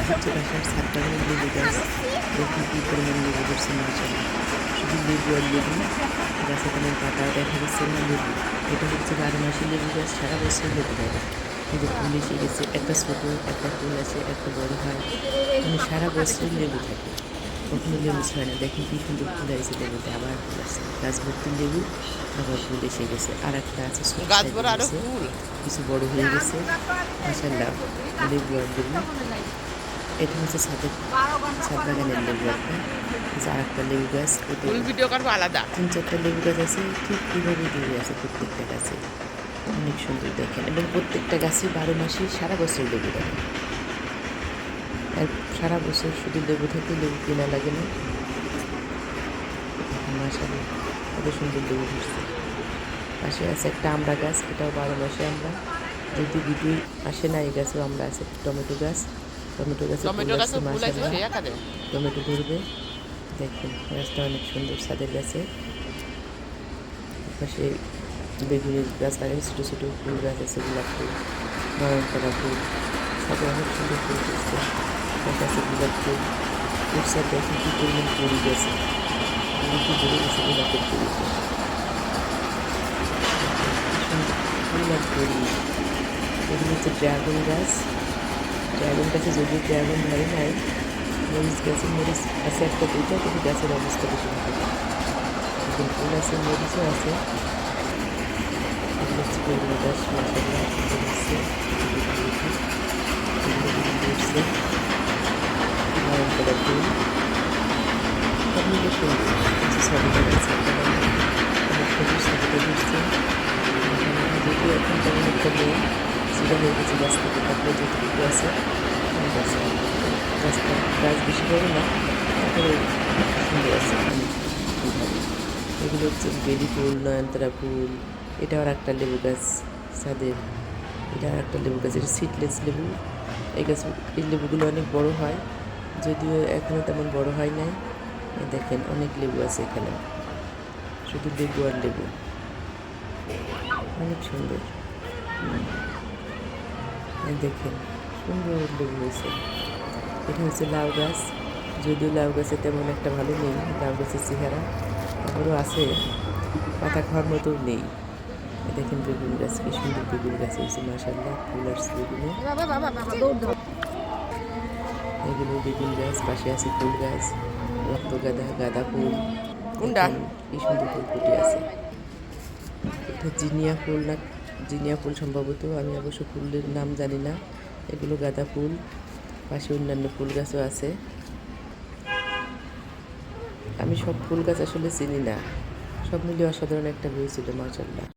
হচ্ছে বাসার ছাদ বাগানের লেবু গাছ। দেখুন কী পরিমাণ লেবু ধরছে মাশাআল্লাহ। শুধু লেবু আর লেবু, গাছে তেমন পাতাও দেখা যাচ্ছে না। লেবু এটা হচ্ছে 12 মাসি লেবু গাছ, সারা বছর লেবু দেয়। কিন্তু ফুল এসে গেছে, একটা ছোট একটা ফুল আছে, একটা বড় হয়, মানে সারা বছরই লেবু থাকে, কখনো লেবু ছয় না। দেখেন কি সুন্দর ফুল আছে লেবুতে, আবার ফুল আছে, গাছ ভর্তি লেবু, আবার ফুল এসে গেছে। আর একটা আছে ছোট সাইজের হয়েছে, কিছু বড় হয়ে গেছে মাশাআল্লাহ। লেবু আর লেবু, এটা হচ্ছে ছাদ বাগানের লেবু একটা। আর একটা লেবু গাছ, ভিডিও করবো আলাদা 3-4টা লেবু গাছ আছে, ঠিক কীভাবে দিয়ে আছে প্রত্যেকটা গাছে, অনেক সুন্দর দেখেন। এবং প্রত্যেকটা গাছে 12 মাসই সারা বছর লেবু দেয়, আর সারা বছর শুধু লেবু থাকে, লেবু কেনা লাগে না। মাশাআল্লাহ কত সুন্দর লেবু ধরছে। পাশে আছে একটা আমড়া গাছ, এটাও 12 মাসে আমরা, যদি ভিডিও আসে না এই গাছেও আমরা আছে। টমেটো গাছ, টমেটো গাছে ফুল আসছে মাশাআল্লাহ, টমেটো ধরবে। দেখেন গাছটা অনেক সুন্দর, ছাদের গাছে। পাশে বেগুনের গাছ লাগানো, ছোটো ছোটো ফুল গাছ আছে, গোলাপ ফুল, নয়নতারা ফুল, ছাদে অনেক সুন্দর ফুল ফুটছে। দেখা আছে গোলাপ ফুল ফুটছে, দেখেন কী পরিমাণ ফুল গেছে, কি ভরে গেছে গোলাপের ফুলতে, ফুল আর ফুল। এগুলো হচ্ছে ড্রাগন গাছ, ড্রাগন গাছে যদিও ড্রাগন ধরে নাই। মরিচ গাছে মরিচ আছে একটা দুইটা, কিন্তু গাছের অবস্থা বেশি ভালো না। এখন ফুল আছে, মরিচও আছে। এগুলো হচ্ছে বেগুন গাছ মাশাআল্লাহ সুন্দর হচ্ছে, এগুলো ধরছে নয়নতারা ফুল, সব মিলে সুন্দর। কিছু সবিতা গাছ একটা অনেক সুন্দর সবিতা ধরছে। যদিও এখন তেমন একটা নেই, সেটা হয়ে গেছে গাছ থেকে, তারপরে যেটুকু আছে অনেক আছে। গাছটা গাছ বেশি বড় না, তারপরে সুন্দর আছে অনেক ভালো। এগুলো হচ্ছে বেলি ফুল, নয়নতারা ফুল। এটা আর একটা লেবু গাছ ছাদের, এটা আর একটা লেবু গাছ, এটা সিডলেস লেবু। এই গাছ, এই লেবুগুলো অনেক বড় হয়, যদিও এখনও তেমন বড় হয় নাই। দেখেন অনেক লেবু আছে এখানে, শুধু লেবু আর লেবু, অনেক সুন্দর। দেখেন সুন্দর লেবু হয়েছে। এটা হচ্ছে লাউ গাছ, যদিও লাউ গাছে তেমন একটা ভালো নেই লাউ গাছের চেহারা, তারপরেও আছে, পাতা খাওয়ার মতো নেই। দেখেন বেগুন গাছ, কি সুন্দর বেগুন গাছ হয়েছে মাশাআল্লাহ, ফুল আসছে বেগুনে। এগুলো বেগুন গাছ, পাশে আছে ফুল গাছ, রক্তগাঁদা, গাঁদা ফুল, কি সুন্দর ফুল ফুটে আছে। এটা জিনিয়া ফুল না, জিনিয়া ফুল সম্ভবত, আমি অবশ্য ফুলের নাম জানি না। এগুলো গাঁদা ফুল, পাশে অন্যান্য ফুল গাছও আছে। আমি সব ফুল গাছ আসলে চিনি না, সব মিলিয়ে অসাধারণ একটা ভিউ ছিল মাশাআল্লাহ।